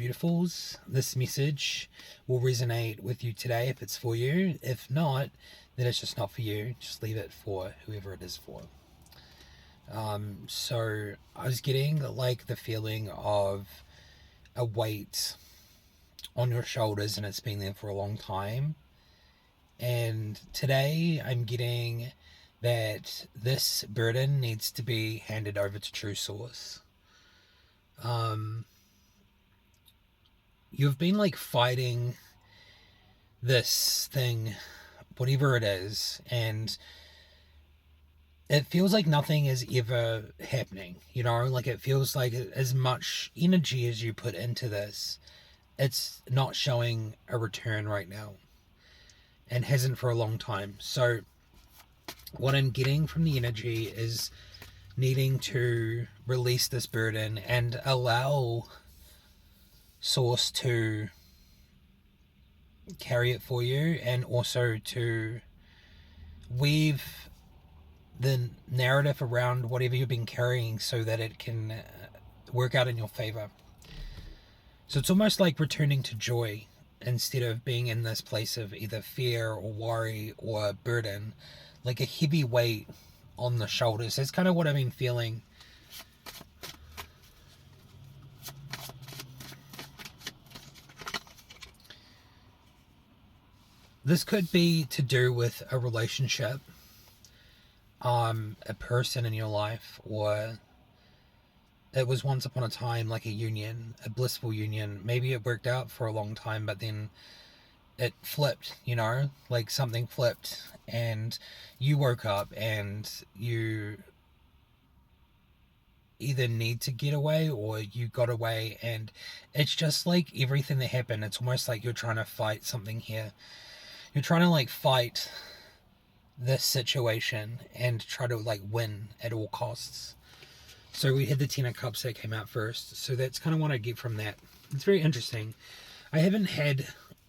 beautifuls. This message will resonate with you today if it's for you. If not, then it's just not for you. Just leave it for whoever it is for. So I was getting like the feeling of a weight on your shoulders, and it's been there for a long time. And today I'm getting that this burden needs to be handed over to True Source. You've been like fighting this thing, whatever it is, and it feels like nothing is ever happening, like it feels like as much energy as you put into this, it's not showing a return right now, and hasn't for a long time. So what I'm getting from the energy is needing to release this burden and allow Source to carry it for you, and also to weave the narrative around whatever you've been carrying so that it can work out in your favor. So it's almost like returning to joy instead of being in this place of either fear or worry or burden, like a heavy weight on the shoulders. That's kind of what I've been feeling. This could be to do with a relationship, a person in your life, or it was once upon a time like a union, a blissful union. Maybe it worked out for a long time, but then it flipped, like something flipped, and you woke up and you either need to get away or you got away, and it's just like everything that happened, it's almost like you're trying to fight something here. You're trying to like fight this situation and try to like win at all costs. So we had the Ten of Cups that came out first, so that's kind of what I get from that. It's very interesting. I haven't had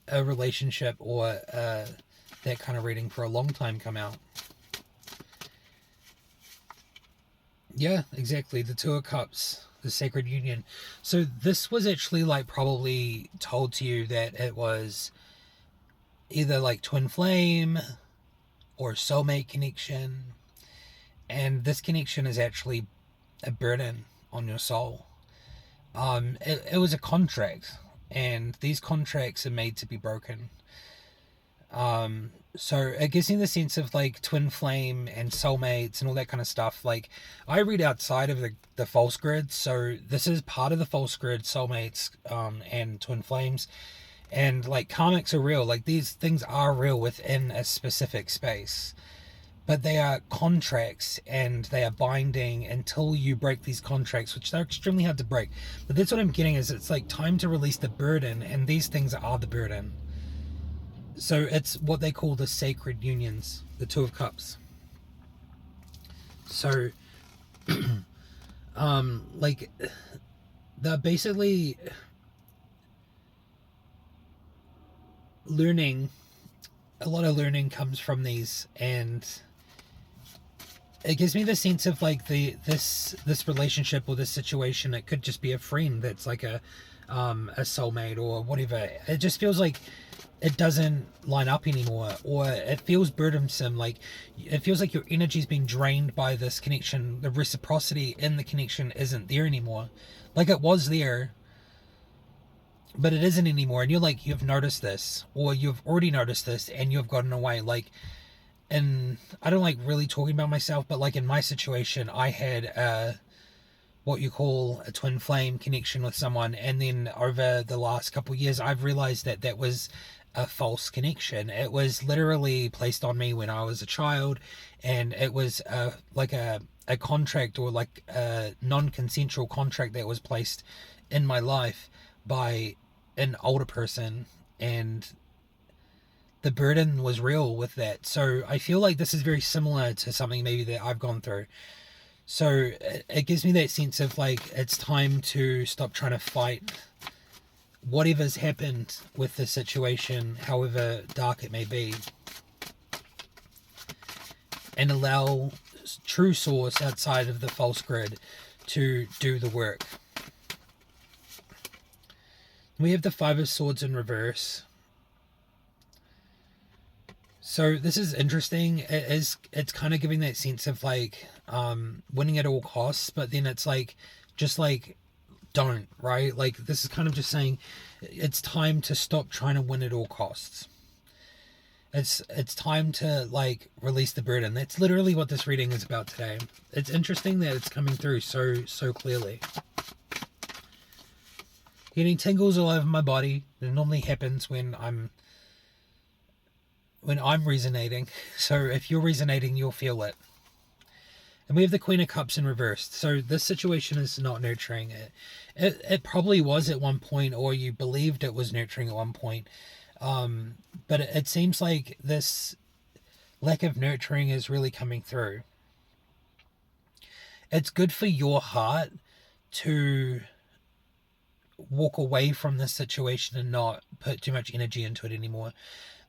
a relationship or that kind of reading for a long time come out. Yeah, exactly. The Two of Cups, the Sacred Union. So this was actually like probably told to you that it was either like twin flame or soulmate connection, and this connection is actually a burden on your soul. It was a contract, and these contracts are made to be broken. So it gives me the sense of like twin flame and soulmates and all that kind of stuff. Like, I read outside of the false grid, so this is part of the false grid, soulmates, and twin flames. And like karmics are real, like these things are real within a specific space, but they are contracts and they are binding until you break these contracts, which they're extremely hard to break. But that's what I'm getting, is it's like time to release the burden, and these things are the burden. So it's what they call the sacred unions, the Two of Cups. So like they're basically learning. A lot of learning comes from these, and it gives me the sense of like this relationship or this situation. It could just be a friend that's like a soulmate or whatever. It just feels like it doesn't line up anymore, or it feels burdensome. Like it feels like your energy's being drained by this connection. The reciprocity in the connection isn't there anymore. Like it was there, but it isn't anymore. And you're like, you've noticed this, or you've already noticed this, and you've gotten away. Like, and I don't like really talking about myself, but like in my situation, I had what you call a twin flame connection with someone, and then over the last couple of years, I've realized that that was a false connection. It was literally placed on me when I was a child, and it was like a contract, or like a non-consensual contract that was placed in my life by an older person, and the burden was real with that. So I feel like this is very similar to something maybe that I've gone through. So it gives me that sense of like, it's time to stop trying to fight whatever's happened with the situation, however dark it may be, and allow True Source outside of the false grid to do the work. We have the Five of Swords in reverse. So this is interesting. It's kind of giving that sense of like winning at all costs, but then it's like just like don't, right? Like this is kind of just saying it's time to stop trying to win at all costs. It's time to like release the burden. That's literally what this reading is about today. It's interesting that it's coming through so clearly. Getting tingles all over my body. It normally happens when I'm resonating. So if you're resonating, you'll feel it. And we have the Queen of Cups in reversed. So this situation is not nurturing. It probably was at one point, or you believed it was nurturing at one point. But it seems like this lack of nurturing is really coming through. It's good for your heart to walk away from this situation and not put too much energy into it anymore.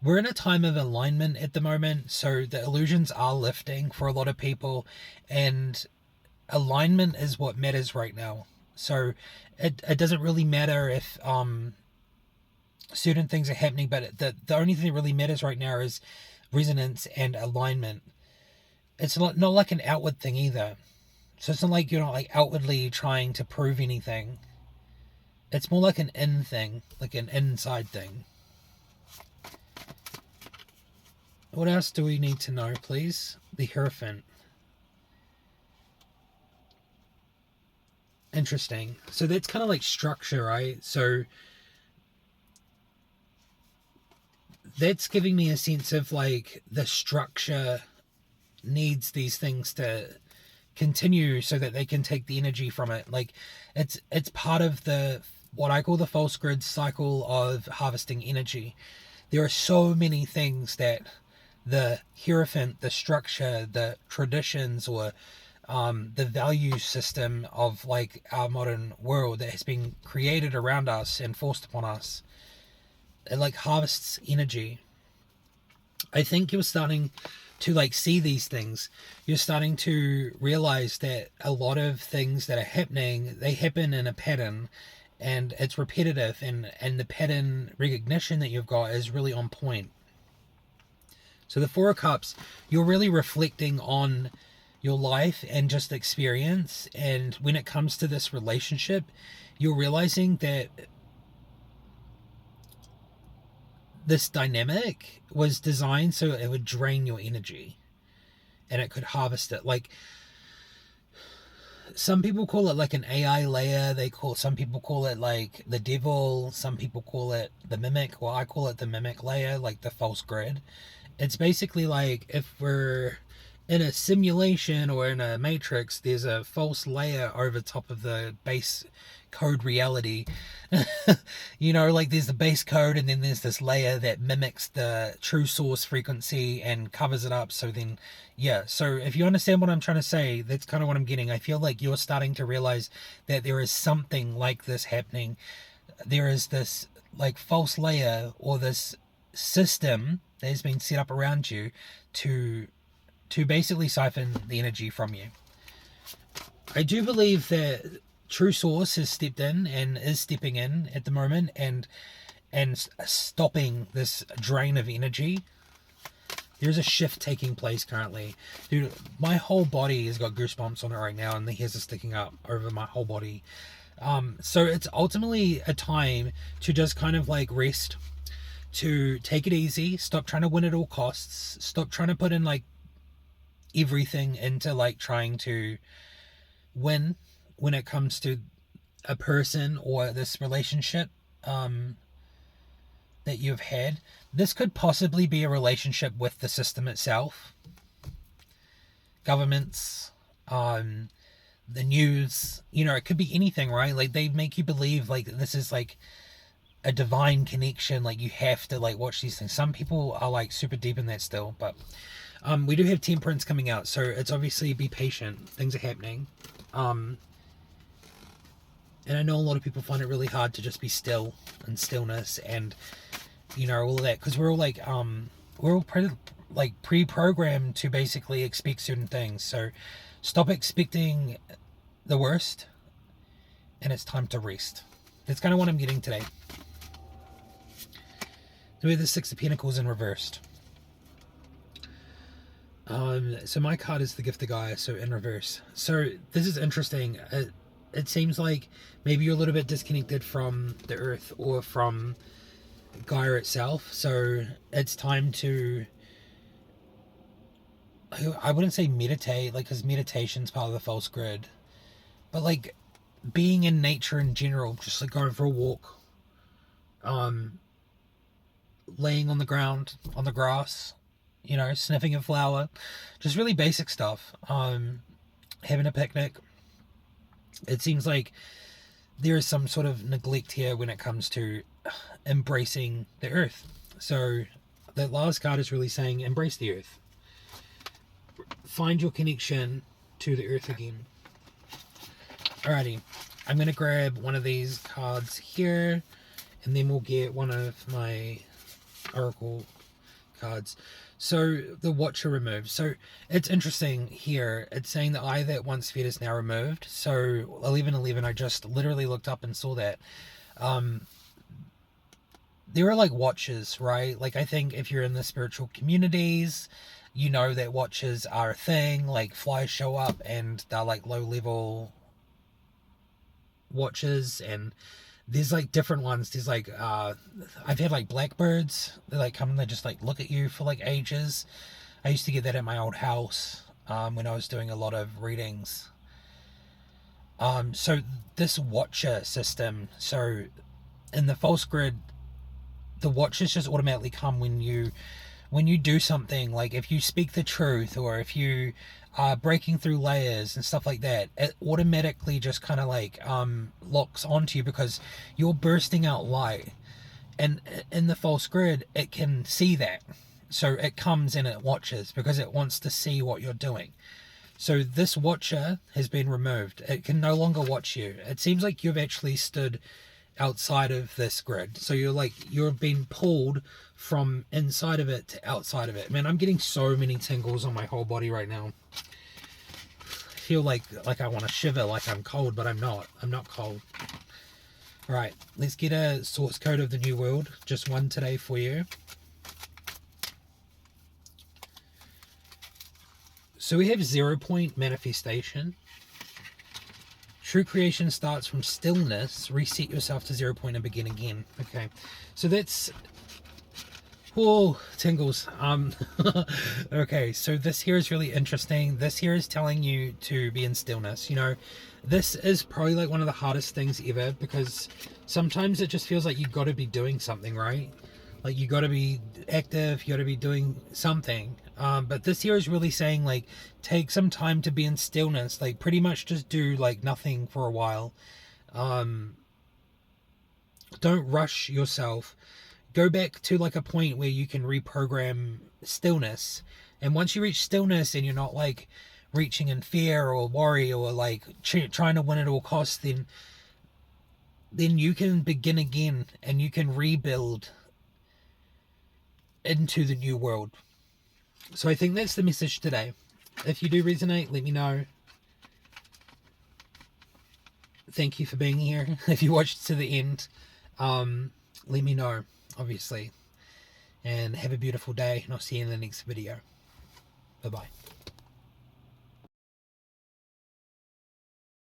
We're in a time of alignment at the moment, so the illusions are lifting for a lot of people, and alignment is what matters right now. So it doesn't really matter if certain things are happening, but the only thing that really matters right now is resonance and alignment. It's not like an outward thing either. So it's not like you're not like outwardly trying to prove anything. It's more like an in thing, like an inside thing. What else do we need to know, please? The Hierophant. Interesting. So that's kind of like structure, right? So that's giving me a sense of like the structure needs these things to continue so that they can take the energy from it. Like it's part of the what I call the false grid cycle of harvesting energy. There are so many things that the Hierophant, the structure, the traditions, or the value system of like our modern world that has been created around us and forced upon us, it like harvests energy. I think you're starting to like see these things. You're starting to realize that a lot of things that are happening, they happen in a pattern, and it's repetitive, and the pattern recognition that you've got is really on point. So the Four of Cups, you're really reflecting on your life and just experience, and when it comes to this relationship, you're realizing that this dynamic was designed so it would drain your energy and it could harvest it. Like some people call it like an AI layer, some people call it like the devil, some people call it the mimic. Well, I call it the mimic layer, like the false grid. It's basically like if we're in a simulation or in a matrix, there's a false layer over top of the base code reality. You know, like there's the base code, and then there's this layer that mimics the true source frequency and covers it up. So then, yeah, so if you understand what I'm trying to say, that's kind of what I'm getting. I feel like you're starting to realize that there is something like this happening. There is this like false layer or this system that has been set up around you to basically siphon the energy from you. I do believe that True Source has stepped in and is stepping in at the moment and stopping this drain of energy. There's a shift taking place currently. Dude, my whole body has got goosebumps on it right now, and the hairs are sticking up over my whole body. So it's ultimately a time to just kind of like rest, to take it easy, stop trying to win at all costs, stop trying to put in like everything into like trying to win when it comes to a person or this relationship that you've had. This could possibly be a relationship with the system itself, governments, the news, you know, it could be anything, right? Like they make you believe like this is like a divine connection, like you have to like watch these things. Some people are like super deep in that still, but we do have Temperance coming out, so it's obviously be patient, things are happening. And I know a lot of people find it really hard to just be still and stillness and, you know, all of that, because we're all pre-programmed to basically expect certain things. So stop expecting the worst, and it's time to rest. That's kind of what I'm getting today. we have the Six of Pentacles in reversed. So my card is the Gift of Gaia, so in reverse. So this is interesting. It seems like maybe you're a little bit disconnected from the earth or from Gaia itself. So it's time to, I wouldn't say meditate, like, because meditation's part of the false grid, but like being in nature in general, just like going for a walk, laying on the ground, on the grass, you know, sniffing a flower, just really basic stuff. Having a picnic. It seems like there is some sort of neglect here when it comes to embracing the earth. So that last card is really saying embrace the earth. Find your connection to the earth again. Alrighty, I'm going to grab one of these cards here, and then we'll get one of my oracle cards. So the Watcher removed. So it's interesting here. It's saying the eye that once fed is now removed. So 1111, I just literally looked up and saw that. There are like watchers, right? Like, I think if you're in the spiritual communities, you know that watchers are a thing. Like, flies show up and they're like low level watchers, and there's like different ones. There's like I've had like blackbirds. They like come and they just like look at you for like ages. I used to get that at my old house when I was doing a lot of readings. So this watcher system, so in the false grid, the watchers just automatically come when you do something. Like if you speak the truth, or if you are breaking through layers and stuff like that, it automatically just kind of like locks onto you, because you're bursting out light. And in the false grid, it can see that, so it comes and it watches because it wants to see what you're doing. So this watcher has been removed. It can no longer watch you. It seems like you've actually stood outside of this grid. So you're being pulled from inside of it to outside of it. Man, I'm getting so many tingles on my whole body right now. I feel like I want to shiver, like I'm cold, but I'm not. I'm not cold. Alright, let's get a source code of the New World. Just one today for you. So we have 0 point manifestation. True creation starts from stillness. Reset yourself to 0 point and begin again. Okay, so that's... oh, tingles. Okay, so this here is really interesting. This here is telling you to be in stillness. You know, this is probably like one of the hardest things ever, because sometimes it just feels like you got to be doing something, right? Like you got to be active, you got to be doing something. But this here is really saying, like, take some time to be in stillness. Like, pretty much just do like nothing for a while. Don't rush yourself. Go back to like a point where you can reprogram stillness. And once you reach stillness and you're not like reaching in fear or worry or like trying to win at all costs, then you can begin again and you can rebuild into the new world. So I think that's the message today. If you do resonate, let me know. Thank you for being here. If you watched to the end, let me know, obviously. And have a beautiful day, and I'll see you in the next video. Bye-bye.